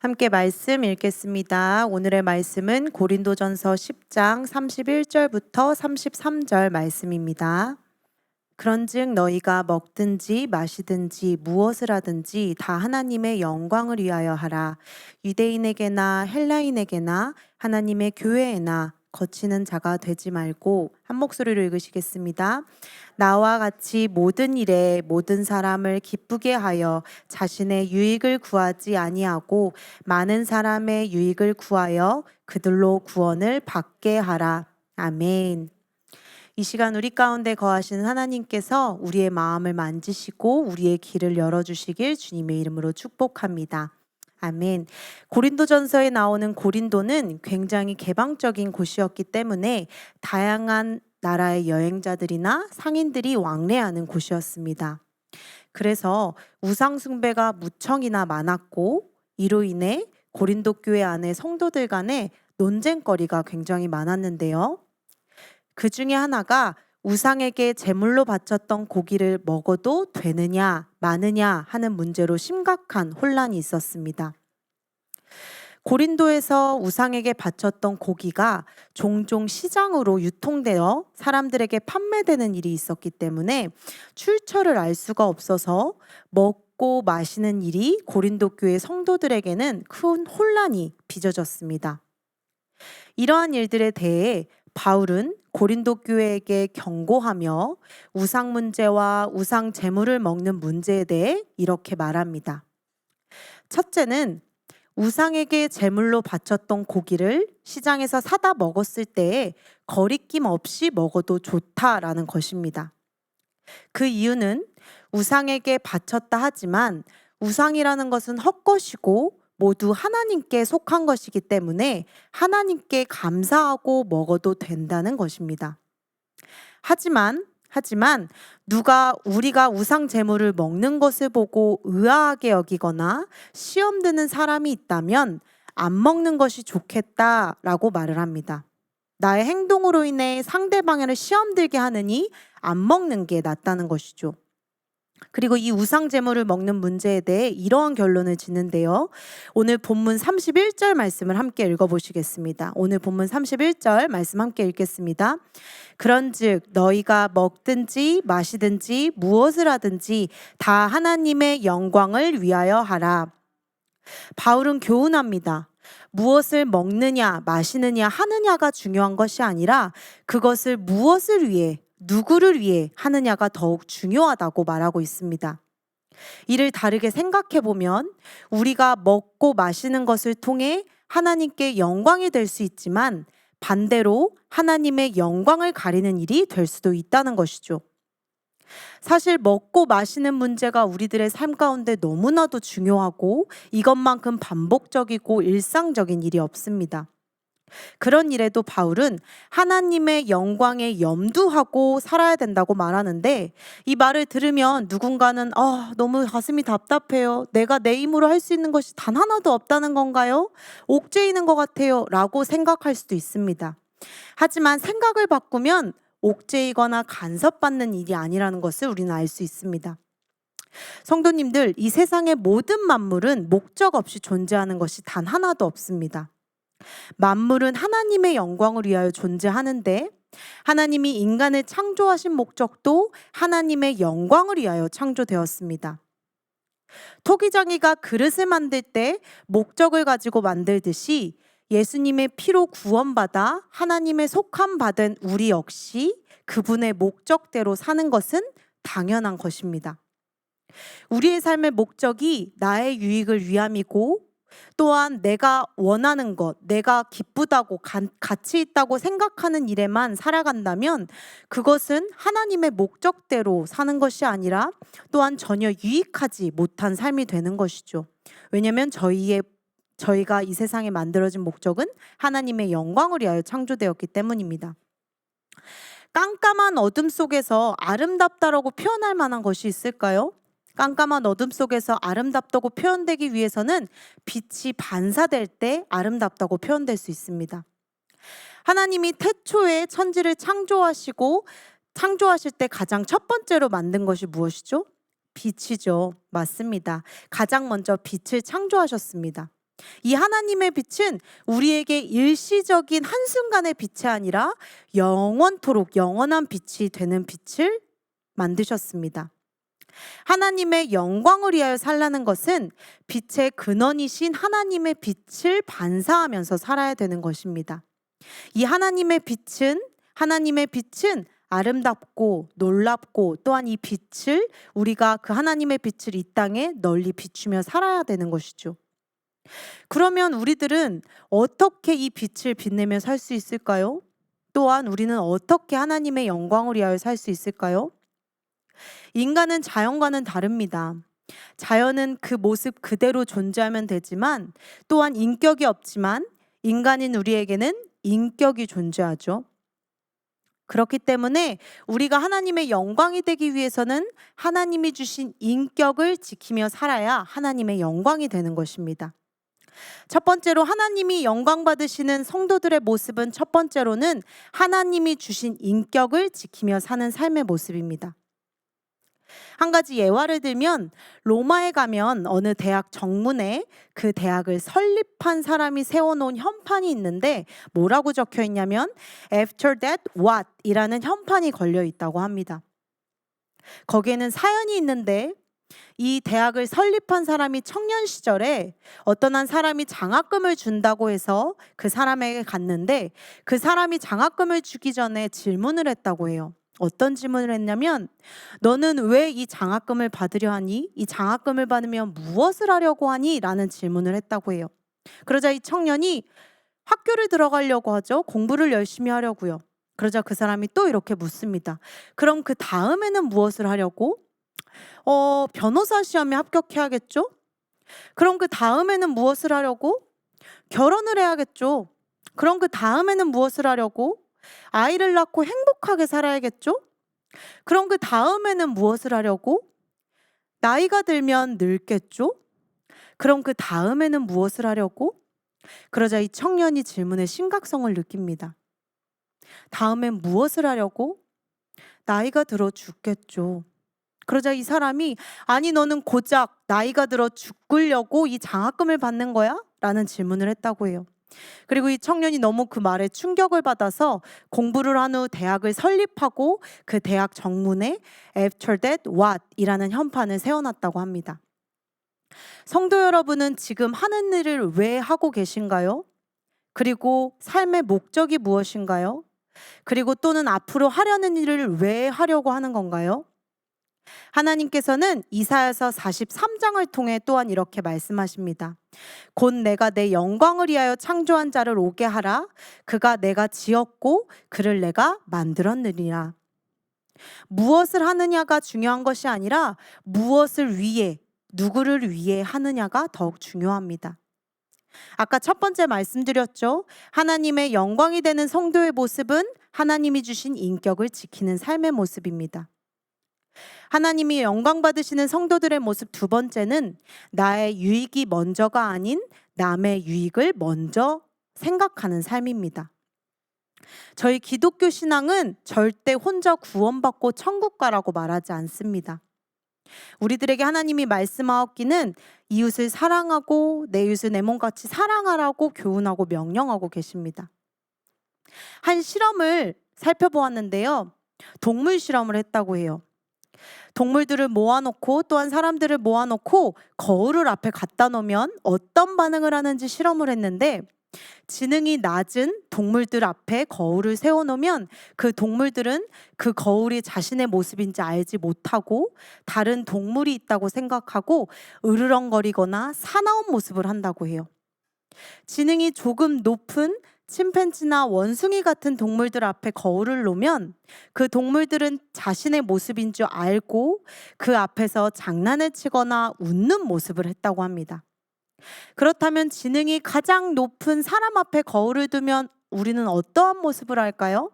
함께 말씀 읽겠습니다. 오늘의 말씀은 고린도전서 10장 31절부터 33절 말씀입니다. 그런즉 너희가 먹든지 마시든지 무엇을 하든지 다 하나님의 영광을 위하여 하라. 유대인에게나 헬라인에게나 하나님의 교회에나 거치는 자가 되지 말고, 한 목소리로 읽으시겠습니다. 나와 같이 모든 일에 모든 사람을 기쁘게 하여 자신의 유익을 구하지 아니하고 많은 사람의 유익을 구하여 그들로 구원을 받게 하라. 아멘. 이 시간 우리 가운데 거하시는 하나님께서 우리의 마음을 만지시고 우리의 길을 열어주시길 주님의 이름으로 축복합니다. 아멘. 고린도전서에 나오는 고린도는 굉장히 개방적인 곳이었기 때문에 다양한 나라의 여행자들이나 상인들이 왕래하는 곳이었습니다. 그래서 우상 숭배가 무척이나 많았고, 이로 인해 고린도 교회 안에 성도들 간에 논쟁거리가 굉장히 많았는데요. 그 중에 하나가 우상에게 제물로 바쳤던 고기를 먹어도 되느냐 마느냐 하는 문제로 심각한 혼란이 있었습니다. 고린도에서 우상에게 바쳤던 고기가 종종 시장으로 유통되어 사람들에게 판매되는 일이 있었기 때문에 출처를 알 수가 없어서 먹고 마시는 일이 고린도 교회 성도들에게는 큰 혼란이 빚어졌습니다. 이러한 일들에 대해 바울은 고린도 교회에게 경고하며 우상 문제와 우상 제물을 먹는 문제에 대해 이렇게 말합니다. 첫째는 우상에게 제물로 바쳤던 고기를 시장에서 사다 먹었을 때에 거리낌 없이 먹어도 좋다라는 것입니다. 그 이유는 우상에게 바쳤다 하지만 우상이라는 것은 헛것이고 모두 하나님께 속한 것이기 때문에 하나님께 감사하고 먹어도 된다는 것입니다. 하지만 누가 우리가 우상 제물을 먹는 것을 보고 의아하게 여기거나 시험 드는 사람이 있다면 안 먹는 것이 좋겠다라고 말을 합니다. 나의 행동으로 인해 상대방을 시험 들게 하느니 안 먹는 게 낫다는 것이죠. 그리고 이 우상 제물을 먹는 문제에 대해 이러한 결론을 짓는데요. 오늘 본문 31절 말씀을 함께 읽어보시겠습니다. 오늘 본문 31절 말씀 함께 읽겠습니다. 그런즉 너희가 먹든지 마시든지 무엇을 하든지 다 하나님의 영광을 위하여 하라. 바울은 교훈합니다. 무엇을 먹느냐 마시느냐 하느냐가 중요한 것이 아니라 그것을 무엇을 위해 누구를 위해 하느냐가 더욱 중요하다고 말하고 있습니다. 이를 다르게 생각해 보면 우리가 먹고 마시는 것을 통해 하나님께 영광이 될 수 있지만 반대로 하나님의 영광을 가리는 일이 될 수도 있다는 것이죠. 사실 먹고 마시는 문제가 우리들의 삶 가운데 너무나도 중요하고 이것만큼 반복적이고 일상적인 일이 없습니다. 그런 일에도 바울은 하나님의 영광에 염두하고 살아야 된다고 말하는데, 이 말을 들으면 누군가는 너무 가슴이 답답해요. 내가 내 힘으로 할 수 있는 것이 단 하나도 없다는 건가요? 옥죄이는 것 같아요 라고 생각할 수도 있습니다. 하지만 생각을 바꾸면 옥죄이거나 간섭받는 일이 아니라는 것을 우리는 알 수 있습니다. 성도님들, 이 세상의 모든 만물은 목적 없이 존재하는 것이 단 하나도 없습니다. 만물은 하나님의 영광을 위하여 존재하는데 하나님이 인간을 창조하신 목적도 하나님의 영광을 위하여 창조되었습니다. 토기장이가 그릇을 만들 때 목적을 가지고 만들듯이 예수님의 피로 구원받아 하나님의 속함 받은 우리 역시 그분의 목적대로 사는 것은 당연한 것입니다. 우리의 삶의 목적이 나의 유익을 위함이고 또한 내가 원하는 것, 내가 기쁘다고 가치 있다고 생각하는 일에만 살아간다면 그것은 하나님의 목적대로 사는 것이 아니라 또한 전혀 유익하지 못한 삶이 되는 것이죠. 왜냐하면 저희가 이 세상에 만들어진 목적은 하나님의 영광을 위하여 창조되었기 때문입니다. 깜깜한 어둠 속에서 아름답다라고 표현할 만한 것이 있을까요? 깜깜한 어둠 속에서 아름답다고 표현되기 위해서는 빛이 반사될 때 아름답다고 표현될 수 있습니다. 하나님이 태초에 천지를 창조하실 때 가장 첫 번째로 만든 것이 무엇이죠? 빛이죠. 맞습니다. 가장 먼저 빛을 창조하셨습니다. 이 하나님의 빛은 우리에게 일시적인 한순간의 빛이 아니라 영원토록 영원한 빛이 되는 빛을 만드셨습니다. 하나님의 영광을 위하여 살라는 것은 빛의 근원이신 하나님의 빛을 반사하면서 살아야 되는 것입니다. 이 하나님의 빛은 아름답고 놀랍고, 또한 이 빛을 우리가 그 하나님의 빛을 이 땅에 널리 비추며 살아야 되는 것이죠. 그러면 우리들은 어떻게 이 빛을 빛내며 살 수 있을까요? 또한 우리는 어떻게 하나님의 영광을 위하여 살 수 있을까요? 인간은 자연과는 다릅니다. 자연은 그 모습 그대로 존재하면 되지만, 또한 인격이 없지만 인간인 우리에게는 인격이 존재하죠. 그렇기 때문에 우리가 하나님의 영광이 되기 위해서는 하나님이 주신 인격을 지키며 살아야 하나님의 영광이 되는 것입니다. 첫 번째로 하나님이 영광 받으시는 성도들의 모습은, 첫 번째로는 하나님이 주신 인격을 지키며 사는 삶의 모습입니다. 한 가지 예화를 들면, 로마에 가면 어느 대학 정문에 그 대학을 설립한 사람이 세워놓은 현판이 있는데 뭐라고 적혀 있냐면 After that what? 이라는 현판이 걸려 있다고 합니다. 거기에는 사연이 있는데, 이 대학을 설립한 사람이 청년 시절에 어떤 한 사람이 장학금을 준다고 해서 그 사람에게 갔는데, 그 사람이 장학금을 주기 전에 질문을 했다고 해요. 어떤 질문을 했냐면, 너는 왜 이 장학금을 받으려 하니? 이 장학금을 받으면 무엇을 하려고 하니? 라는 질문을 했다고 해요. 그러자 이 청년이 학교를 들어가려고 하죠. 공부를 열심히 하려고요. 그러자 그 사람이 또 이렇게 묻습니다. 그럼 그 다음에는 무엇을 하려고? 변호사 시험에 합격해야겠죠? 그럼 그 다음에는 무엇을 하려고? 결혼을 해야겠죠? 그럼 그 다음에는 무엇을 하려고? 아이를 낳고 행복하게 살아야겠죠? 그럼 그 다음에는 무엇을 하려고? 나이가 들면 늙겠죠? 그럼 그 다음에는 무엇을 하려고? 그러자 이 청년이 질문의 심각성을 느낍니다. 다음엔 무엇을 하려고? 나이가 들어 죽겠죠. 그러자 이 사람이, 아니 너는 고작 나이가 들어 죽으려고 이 장학금을 받는 거야? 라는 질문을 했다고 해요. 그리고 이 청년이 너무 그 말에 충격을 받아서 공부를 한 후 대학을 설립하고 그 대학 정문에 After that what? 이라는 현판을 세워놨다고 합니다. 성도 여러분은 지금 하는 일을 왜 하고 계신가요? 그리고 삶의 목적이 무엇인가요? 그리고 또는 앞으로 하려는 일을 왜 하려고 하는 건가요? 하나님께서는 이사야서 43장을 통해 또한 이렇게 말씀하십니다. 곧 내가 내 영광을 위하여 창조한 자를 오게 하라. 그가 내가 지었고 그를 내가 만들었느니라. 무엇을 하느냐가 중요한 것이 아니라 무엇을 위해, 누구를 위해 하느냐가 더욱 중요합니다. 아까 첫 번째 말씀드렸죠. 하나님의 영광이 되는 성도의 모습은 하나님이 주신 인격을 지키는 삶의 모습입니다. 하나님이 영광 받으시는 성도들의 모습 두 번째는 나의 유익이 먼저가 아닌 남의 유익을 먼저 생각하는 삶입니다. 저희 기독교 신앙은 절대 혼자 구원받고 천국 가라고 말하지 않습니다. 우리들에게 하나님이 말씀하옵기는 이웃을 사랑하고 내 이웃을 내 몸같이 사랑하라고 교훈하고 명령하고 계십니다. 한 실험을 살펴보았는데요. 동물 실험을 했다고 해요. 동물들을 모아놓고 또한 사람들을 모아놓고 거울을 앞에 갖다 놓으면 어떤 반응을 하는지 실험을 했는데, 지능이 낮은 동물들 앞에 거울을 세워놓으면 그 동물들은 그 거울이 자신의 모습인지 알지 못하고 다른 동물이 있다고 생각하고 으르렁거리거나 사나운 모습을 한다고 해요. 지능이 조금 높은 침팬지나 원숭이 같은 동물들 앞에 거울을 놓으면 그 동물들은 자신의 모습인 줄 알고 그 앞에서 장난을 치거나 웃는 모습을 했다고 합니다. 그렇다면 지능이 가장 높은 사람 앞에 거울을 두면 우리는 어떠한 모습을 할까요?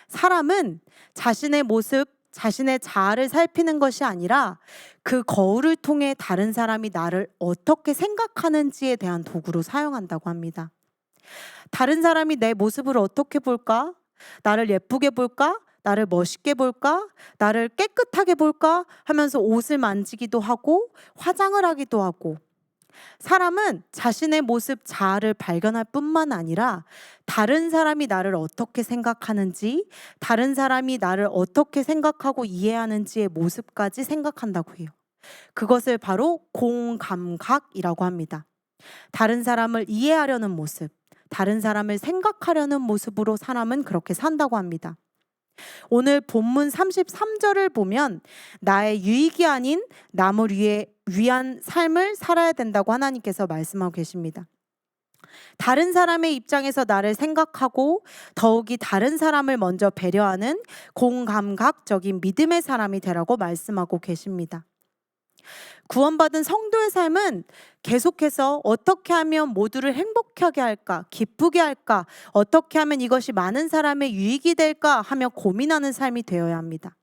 사람은 자신의 모습, 자신의 자아를 살피는 것이 아니라 그 거울을 통해 다른 사람이 나를 어떻게 생각하는지에 대한 도구로 사용한다고 합니다. 다른 사람이 내 모습을 어떻게 볼까? 나를 예쁘게 볼까? 나를 멋있게 볼까? 나를 깨끗하게 볼까? 하면서 옷을 만지기도 하고 화장을 하기도 하고, 사람은 자신의 모습 자아를 발견할 뿐만 아니라 다른 사람이 나를 어떻게 생각하는지, 다른 사람이 나를 어떻게 생각하고 이해하는지의 모습까지 생각한다고 해요. 그것을 바로 공감각이라고 합니다. 다른 사람을 이해하려는 모습, 다른 사람을 생각하려는 모습으로 사람은 그렇게 산다고 합니다. 오늘 본문 33절을 보면 나의 유익이 아닌 남을 위한 삶을 살아야 된다고 하나님께서 말씀하고 계십니다. 다른 사람의 입장에서 나를 생각하고 더욱이 다른 사람을 먼저 배려하는 공감각적인 믿음의 사람이 되라고 말씀하고 계십니다. 구원받은 성도의 삶은 계속해서 어떻게 하면 모두를 행복하게 할까, 기쁘게 할까, 어떻게 하면 이것이 많은 사람의 유익이 될까 하며 고민하는 삶이 되어야 합니다.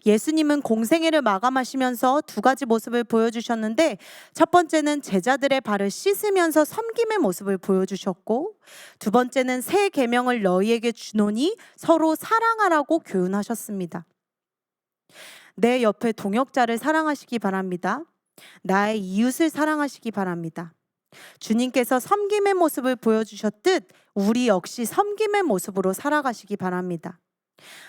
예수님은 공생애를 마감하시면서 두 가지 모습을 보여주셨는데, 첫 번째는 제자들의 발을 씻으면서 섬김의 모습을 보여주셨고, 두 번째는 새 계명을 너희에게 주노니 서로 사랑하라고 교훈하셨습니다. 내 옆에 동역자를 사랑하시기 바랍니다. 나의 이웃을 사랑하시기 바랍니다. 주님께서 섬김의 모습을 보여주셨듯 우리 역시 섬김의 모습으로 살아가시기 바랍니다.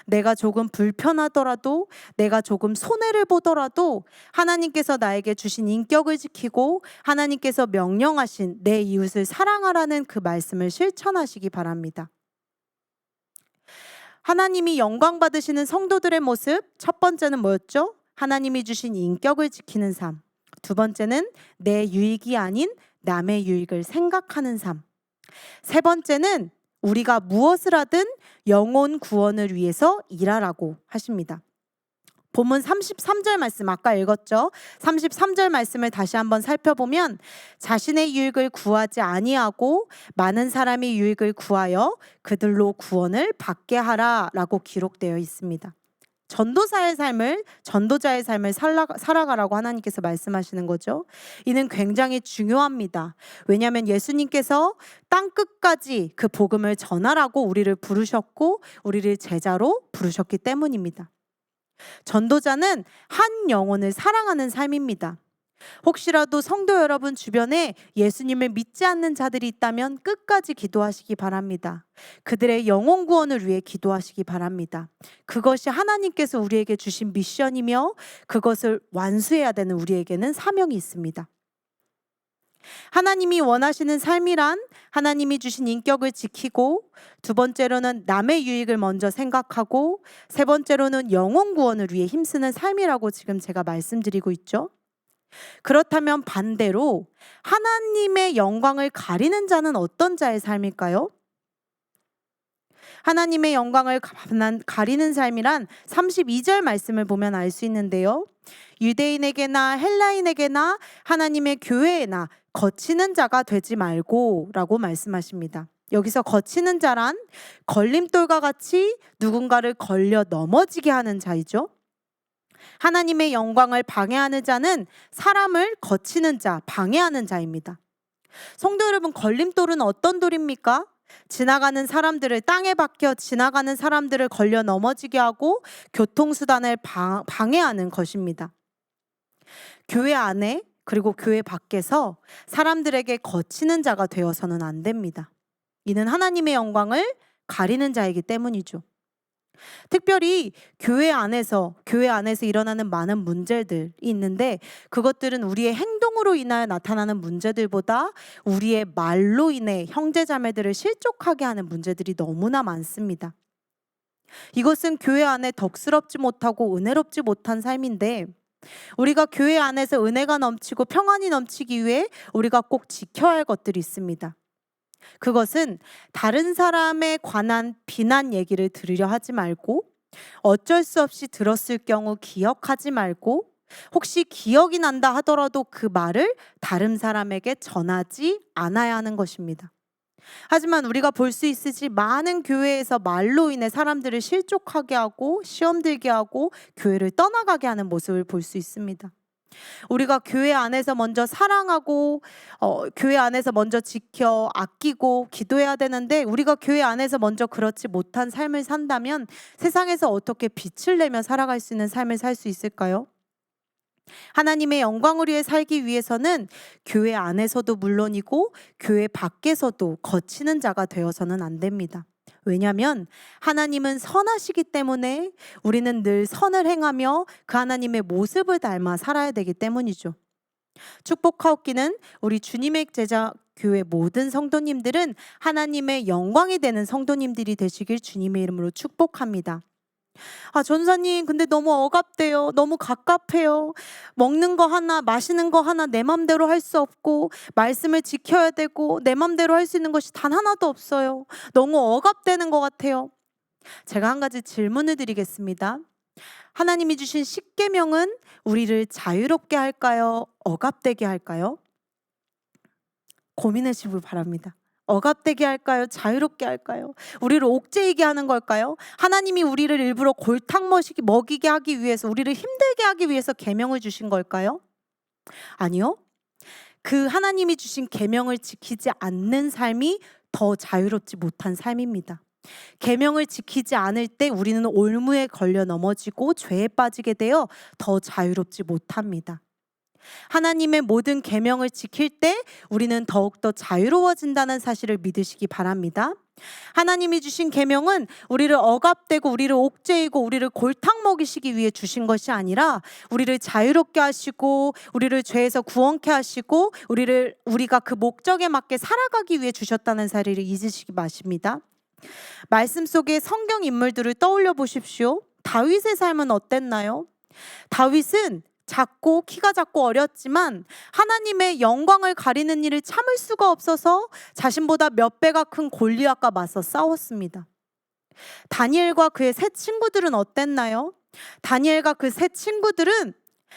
내가 조금 불편하더라도, 내가 조금 손해를 보더라도 하나님께서 나에게 주신 인격을 지키고 하나님께서 명령하신 내 이웃을 사랑하라는 그 말씀을 실천하시기 바랍니다. 하나님이 영광 받으시는 성도들의 모습, 첫 번째는 뭐였죠? 하나님이 주신 인격을 지키는 삶. 두 번째는 내 유익이 아닌 남의 유익을 생각하는 삶. 세 번째는 우리가 무엇을 하든 영혼 구원을 위해서 일하라고 하십니다. 본문 33절 말씀 아까 읽었죠? 33절 말씀을 다시 한번 살펴보면 자신의 유익을 구하지 아니하고 많은 사람의 유익을 구하여 그들로 구원을 받게 하라라고 기록되어 있습니다. 전도자의 삶을 살아가라고 하나님께서 말씀하시는 거죠. 이는 굉장히 중요합니다. 왜냐하면 예수님께서 땅 끝까지 그 복음을 전하라고 우리를 부르셨고 우리를 제자로 부르셨기 때문입니다. 전도자는 한 영혼을 사랑하는 삶입니다. 혹시라도 성도 여러분 주변에 예수님을 믿지 않는 자들이 있다면 끝까지 기도하시기 바랍니다. 그들의 영혼 구원을 위해 기도하시기 바랍니다. 그것이 하나님께서 우리에게 주신 미션이며 그것을 완수해야 되는 우리에게는 사명이 있습니다. 하나님이 원하시는 삶이란 하나님이 주신 인격을 지키고, 두 번째로는 남의 유익을 먼저 생각하고, 세 번째로는 영혼 구원을 위해 힘쓰는 삶이라고 지금 제가 말씀드리고 있죠. 그렇다면 반대로 하나님의 영광을 가리는 자는 어떤 자의 삶일까요? 하나님의 영광을 가리는 삶이란 32절 말씀을 보면 알 수 있는데요. 유대인에게나 헬라인에게나 하나님의 교회에나 거치는 자가 되지 말고 라고 말씀하십니다. 여기서 거치는 자란 걸림돌과 같이 누군가를 걸려 넘어지게 하는 자이죠. 하나님의 영광을 방해하는 자는 사람을 거치는 자, 방해하는 자입니다. 성도 여러분, 걸림돌은 어떤 돌입니까? 지나가는 사람들을 땅에 박혀 지나가는 사람들을 걸려 넘어지게 하고 교통수단을 방해하는 것입니다. 교회 안에 그리고 교회 밖에서 사람들에게 거치는 자가 되어서는 안 됩니다. 이는 하나님의 영광을 가리는 자이기 때문이죠. 특별히 교회 안에서 일어나는 많은 문제들이 있는데 그것들은 우리의 행동으로 인하여 나타나는 문제들보다 우리의 말로 인해 형제자매들을 실족하게 하는 문제들이 너무나 많습니다. 이것은 교회 안에 덕스럽지 못하고 은혜롭지 못한 삶인데, 우리가 교회 안에서 은혜가 넘치고 평안이 넘치기 위해 우리가 꼭 지켜야 할 것들이 있습니다. 그것은 다른 사람에 관한 비난 얘기를 들으려 하지 말고, 어쩔 수 없이 들었을 경우 기억하지 말고, 혹시 기억이 난다 하더라도 그 말을 다른 사람에게 전하지 않아야 하는 것입니다. 하지만 우리가 볼 수 있듯이 많은 교회에서 말로 인해 사람들을 실족하게 하고 시험 들게 하고 교회를 떠나가게 하는 모습을 볼 수 있습니다. 우리가 교회 안에서 먼저 사랑하고 교회 안에서 먼저 지켜 아끼고 기도해야 되는데, 우리가 교회 안에서 먼저 그렇지 못한 삶을 산다면 세상에서 어떻게 빛을 내며 살아갈 수 있는 삶을 살 수 있을까요? 하나님의 영광을 위해 살기 위해서는 교회 안에서도 물론이고 교회 밖에서도 거치는 자가 되어서는 안 됩니다. 왜냐하면 하나님은 선하시기 때문에 우리는 늘 선을 행하며 그 하나님의 모습을 닮아 살아야 되기 때문이죠. 축복하옵기는 우리 주님의 제자 교회 모든 성도님들은 하나님의 영광이 되는 성도님들이 되시길 주님의 이름으로 축복합니다. 전사님, 근데 너무 억압돼요. 너무 갑갑해요. 먹는 거 하나, 마시는 거 하나 내 맘대로 할 수 없고, 말씀을 지켜야 되고, 내 맘대로 할 수 있는 것이 단 하나도 없어요. 너무 억압되는 것 같아요. 제가 한 가지 질문을 드리겠습니다. 하나님이 주신 십계명은 우리를 자유롭게 할까요? 억압되게 할까요? 고민하시길 바랍니다. 억압되게 할까요? 자유롭게 할까요? 우리를 옥죄이게 하는 걸까요? 하나님이 우리를 일부러 골탕 먹이게 하기 위해서, 우리를 힘들게 하기 위해서 계명을 주신 걸까요? 아니요. 그 하나님이 주신 계명을 지키지 않는 삶이 더 자유롭지 못한 삶입니다. 계명을 지키지 않을 때 우리는 올무에 걸려 넘어지고 죄에 빠지게 되어 더 자유롭지 못합니다. 하나님의 모든 계명을 지킬 때 우리는 더욱더 자유로워진다는 사실을 믿으시기 바랍니다. 하나님이 주신 계명은 우리를 억압되고 우리를 옥죄이고 우리를 골탕 먹이시기 위해 주신 것이 아니라 우리를 자유롭게 하시고 우리를 죄에서 구원케 하시고 우리가 그 목적에 맞게 살아가기 위해 주셨다는 사실을 잊으시기 마십니다. 말씀 속의 성경 인물들을 떠올려 보십시오. 다윗의 삶은 어땠나요? 다윗은 키가 작고 어렸지만 하나님의 영광을 가리는 일을 참을 수가 없어서 자신보다 몇 배가 큰 골리앗과 맞서 싸웠습니다. 다니엘과 그의 세 친구들은 어땠나요? 다니엘과 그 세 친구들은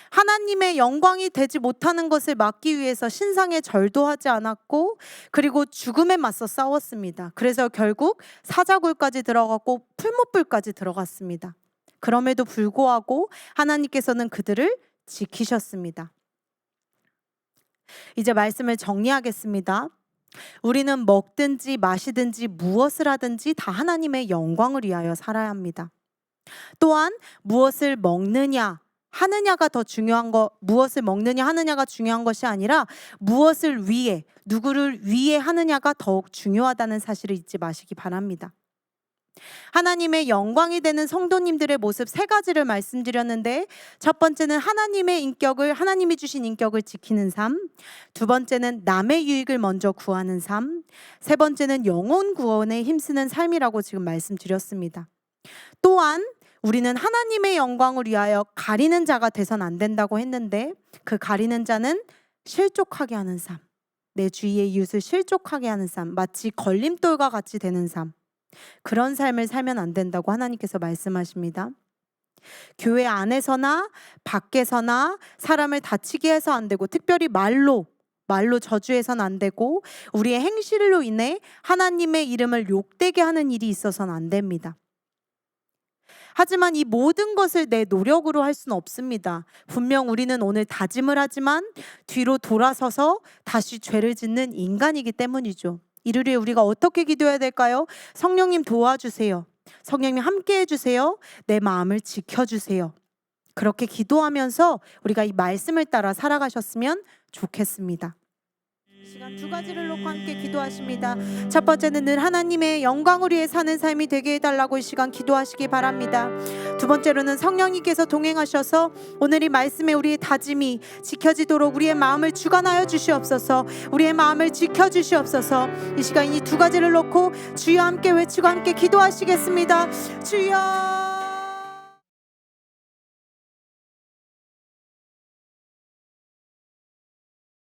하나님의 영광이 되지 못하는 것을 막기 위해서 신상에 절도 하지 않았고 그리고 죽음에 맞서 싸웠습니다. 그래서 결국 사자굴까지 들어갔고 풀무불까지 들어갔습니다. 그럼에도 불구하고 하나님께서는 그들을 지키셨습니다. 이제 말씀을 정리하겠습니다. 우리는 먹든지 마시든지 무엇을 하든지 다 하나님의 영광을 위하여 살아야 합니다. 또한 무엇을 먹느냐 하느냐가 더 중요한 무엇을 먹느냐 하느냐가 중요한 것이 아니라 무엇을 위해, 누구를 위해 하느냐가 더욱 중요하다는 사실을 잊지 마시기 바랍니다. 하나님의 영광이 되는 성도님들의 모습 세 가지를 말씀드렸는데, 첫 번째는 하나님이 주신 인격을 지키는 삶, 두 번째는 남의 유익을 먼저 구하는 삶, 세 번째는 영혼 구원에 힘쓰는 삶이라고 지금 말씀드렸습니다. 또한 우리는 하나님의 영광을 위하여 가리는 자가 돼선 안 된다고 했는데, 그 가리는 자는 실족하게 하는 삶, 내 주위의 이웃을 실족하게 하는 삶, 마치 걸림돌과 같이 되는 삶, 그런 삶을 살면 안 된다고 하나님께서 말씀하십니다. 교회 안에서나 밖에서나 사람을 다치게 해서 안 되고, 특별히 말로 저주해서는 안 되고, 우리의 행실로 인해 하나님의 이름을 욕되게 하는 일이 있어서는 안 됩니다. 하지만 이 모든 것을 내 노력으로 할 수는 없습니다. 분명 우리는 오늘 다짐을 하지만 뒤로 돌아서서 다시 죄를 짓는 인간이기 때문이죠. 이를 위해 우리가 어떻게 기도해야 될까요? 성령님 도와주세요. 성령님 함께 해주세요. 내 마음을 지켜주세요. 그렇게 기도하면서 우리가 이 말씀을 따라 살아가셨으면 좋겠습니다. 시간 두 가지를 놓고 함께 기도하십니다. 첫 번째는 늘 하나님의 영광을 위해 사는 삶이 되게 해달라고 이 시간 기도하시기 바랍니다. 두 번째로는 성령님께서 동행하셔서 오늘 이 말씀에 우리의 다짐이 지켜지도록 우리의 마음을 주관하여 주시옵소서. 우리의 마음을 지켜주시옵소서. 이 시간 이 두 가지를 놓고 주여 함께 외치고 함께 기도하시겠습니다. 주여.